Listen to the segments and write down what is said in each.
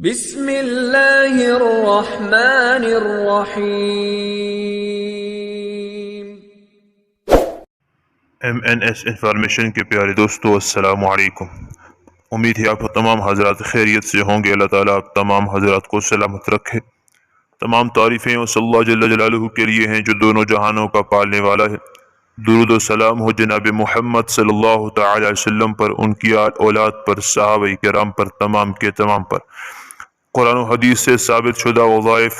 بسم اللہ الرحمن الرحیم۔ MNS انفارمیشن کے پیارے دوستو، السلام علیکم۔ امید ہے آپ تمام حضرات خیریت سے ہوں گے۔ اللہ تعالیٰ آپ تمام حضرات کو سلامت رکھے۔ تمام تعریفیں اس اللہ جل جلالہ کے لیے ہیں جو دونوں جہانوں کا پالنے والا ہے۔ درود و سلام ہو جناب محمد صلی اللہ تعالی علیہ وسلم پر، ان کی اولاد پر، صحابہ کرام پر، تمام کے تمام پر۔ قرآن و حدیث سے ثابت شدہ وظائف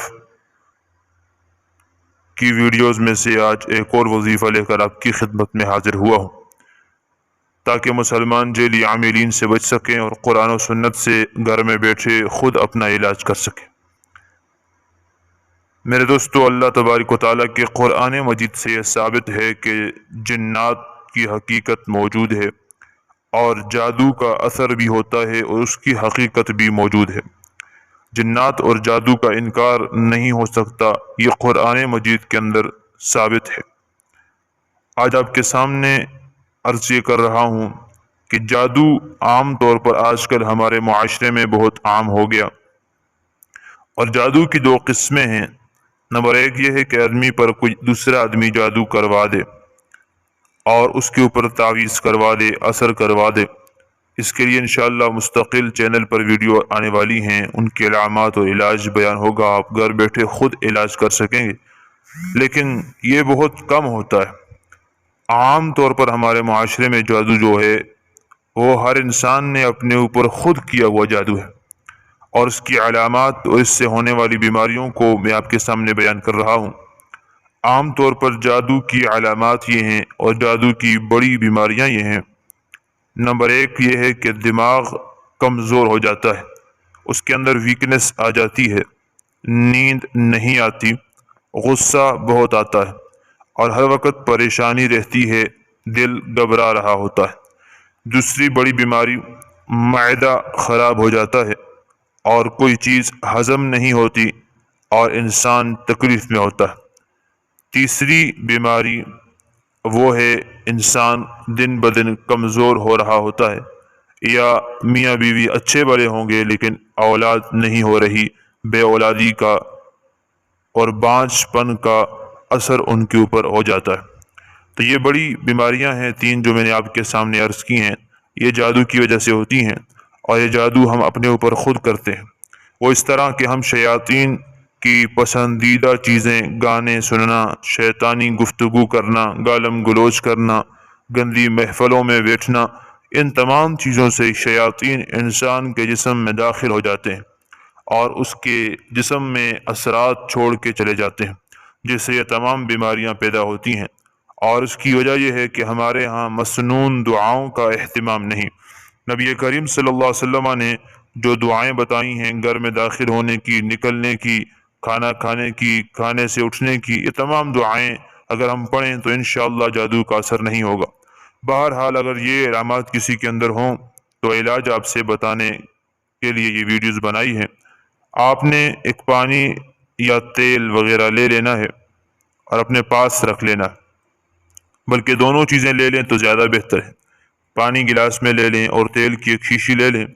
کی ویڈیوز میں سے آج ایک اور وظیفہ لے کر آپ کی خدمت میں حاضر ہوا ہوں، تاکہ مسلمان جیلی عاملین سے بچ سکیں اور قرآن و سنت سے گھر میں بیٹھے خود اپنا علاج کر سکیں۔ میرے دوستو، اللہ تبارک و تعالیٰ کے قرآن مجید سے یہ ثابت ہے کہ جنات کی حقیقت موجود ہے اور جادو کا اثر بھی ہوتا ہے اور اس کی حقیقت بھی موجود ہے۔ جنات اور جادو کا انکار نہیں ہو سکتا، یہ قرآن مجید کے اندر ثابت ہے۔ آج آپ کے سامنے عرض یہ کر رہا ہوں کہ جادو عام طور پر آج کل ہمارے معاشرے میں بہت عام ہو گیا، اور جادو کی دو قسمیں ہیں۔ نمبر ایک یہ ہے کہ آدمی پر کوئی دوسرا آدمی جادو کروا دے اور اس کے اوپر تعویذ کروا دے، اثر کروا دے۔ اس کے لیے انشاءاللہ مستقل چینل پر ویڈیو آنے والی ہیں، ان کے علامات اور علاج بیان ہوگا، آپ گھر بیٹھے خود علاج کر سکیں گے۔ لیکن یہ بہت کم ہوتا ہے۔ عام طور پر ہمارے معاشرے میں جادو جو ہے وہ ہر انسان نے اپنے اوپر خود کیا ہوا جادو ہے، اور اس کی علامات اور اس سے ہونے والی بیماریوں کو میں آپ کے سامنے بیان کر رہا ہوں۔ عام طور پر جادو کی علامات یہ ہیں اور جادو کی بڑی بیماریاں یہ ہیں۔ نمبر ایک یہ ہے کہ دماغ کمزور ہو جاتا ہے، اس کے اندر ویکنس آ جاتی ہے، نیند نہیں آتی، غصہ بہت آتا ہے اور ہر وقت پریشانی رہتی ہے، دل گھبرا رہا ہوتا ہے۔ دوسری بڑی بیماری، معدہ خراب ہو جاتا ہے اور کوئی چیز ہضم نہیں ہوتی اور انسان تکلیف میں ہوتا ہے۔ تیسری بیماری وہ ہے انسان دن بدن کمزور ہو رہا ہوتا ہے، یا میاں بیوی اچھے بڑے ہوں گے لیکن اولاد نہیں ہو رہی، بے اولادی کا اور بانجھ پن کا اثر ان کے اوپر ہو جاتا ہے۔ تو یہ بڑی بیماریاں ہیں تین جو میں نے آپ کے سامنے عرض کی ہیں، یہ جادو کی وجہ سے ہوتی ہیں، اور یہ جادو ہم اپنے اوپر خود کرتے ہیں۔ وہ اس طرح کہ ہم شیاطین کی پسندیدہ چیزیں، گانے سننا، شیطانی گفتگو کرنا، گالم گلوچ کرنا، گندی محفلوں میں بیٹھنا، ان تمام چیزوں سے شیاطین انسان کے جسم میں داخل ہو جاتے ہیں اور اس کے جسم میں اثرات چھوڑ کے چلے جاتے ہیں، جس سے یہ تمام بیماریاں پیدا ہوتی ہیں۔ اور اس کی وجہ یہ ہے کہ ہمارے ہاں مسنون دعاؤں کا اہتمام نہیں۔ نبی کریم صلی اللہ علیہ وسلم نے جو دعائیں بتائی ہیں گھر میں داخل ہونے کی، نکلنے کی، کھانا کھانے کی، کھانے سے اٹھنے کی، یہ تمام دعائیں اگر ہم پڑھیں تو انشاءاللہ جادو کا اثر نہیں ہوگا۔ بہرحال اگر یہ علامات کسی کے اندر ہوں تو علاج آپ سے بتانے کے لیے یہ ویڈیوز بنائی ہیں۔ آپ نے ایک پانی یا تیل وغیرہ لے لینا ہے اور اپنے پاس رکھ لینا ہے، بلکہ دونوں چیزیں لے لیں تو زیادہ بہتر ہے۔ پانی گلاس میں لے لیں اور تیل کی ایک شیشی لے لیں،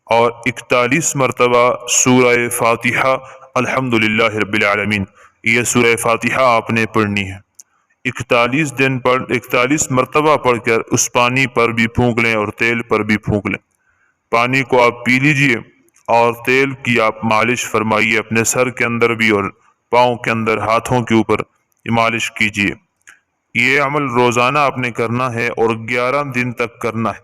اور 41 مرتبہ سورہ فاتحہ الحمدللہ رب العالمین، یہ سورہ فاتحہ آپ نے پڑھنی ہے۔ 41 مرتبہ پڑھ کر اس پانی پر بھی پھونک لیں اور تیل پر بھی پھونک لیں۔ پانی کو آپ پی لیجئے اور تیل کی آپ مالش فرمائیے، اپنے سر کے اندر بھی اور پاؤں کے اندر، ہاتھوں کے اوپر مالش کیجئے۔ یہ عمل روزانہ آپ نے کرنا ہے اور 11 دن تک کرنا ہے۔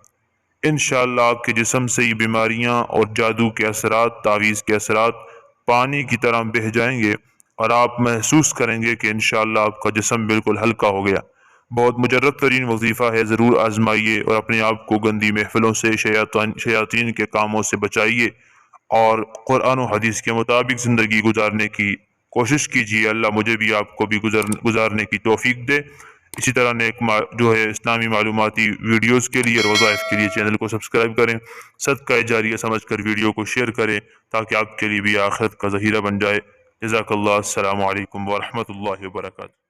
انشاءاللہ آپ کے جسم سے یہ بیماریاں اور جادو کے اثرات، تعویذ کے اثرات پانی کی طرح بہہ جائیں گے، اور آپ محسوس کریں گے کہ انشاءاللہ آپ کا جسم بالکل ہلکا ہو گیا۔ بہت مجرب ترین وظیفہ ہے، ضرور آزمائیے اور اپنے آپ کو گندی محفلوں سے، شیاطین کے کاموں سے بچائیے، اور قرآن و حدیث کے مطابق زندگی گزارنے کی کوشش کیجیے۔ اللہ مجھے بھی آپ کو بھی گزارنے کی توفیق دے۔ اسی طرح نیک جو ہے اسلامی معلوماتی ویڈیوز کے لیے اور وظائف کے لیے چینل کو سبسکرائب کریں، صدقہ جاریہ سمجھ کر ویڈیو کو شیئر کریں تاکہ آپ کے لیے بھی آخرت کا ذخیرہ بن جائے۔ جزاک اللہ۔ السلام علیکم ورحمۃ اللہ وبرکاتہ۔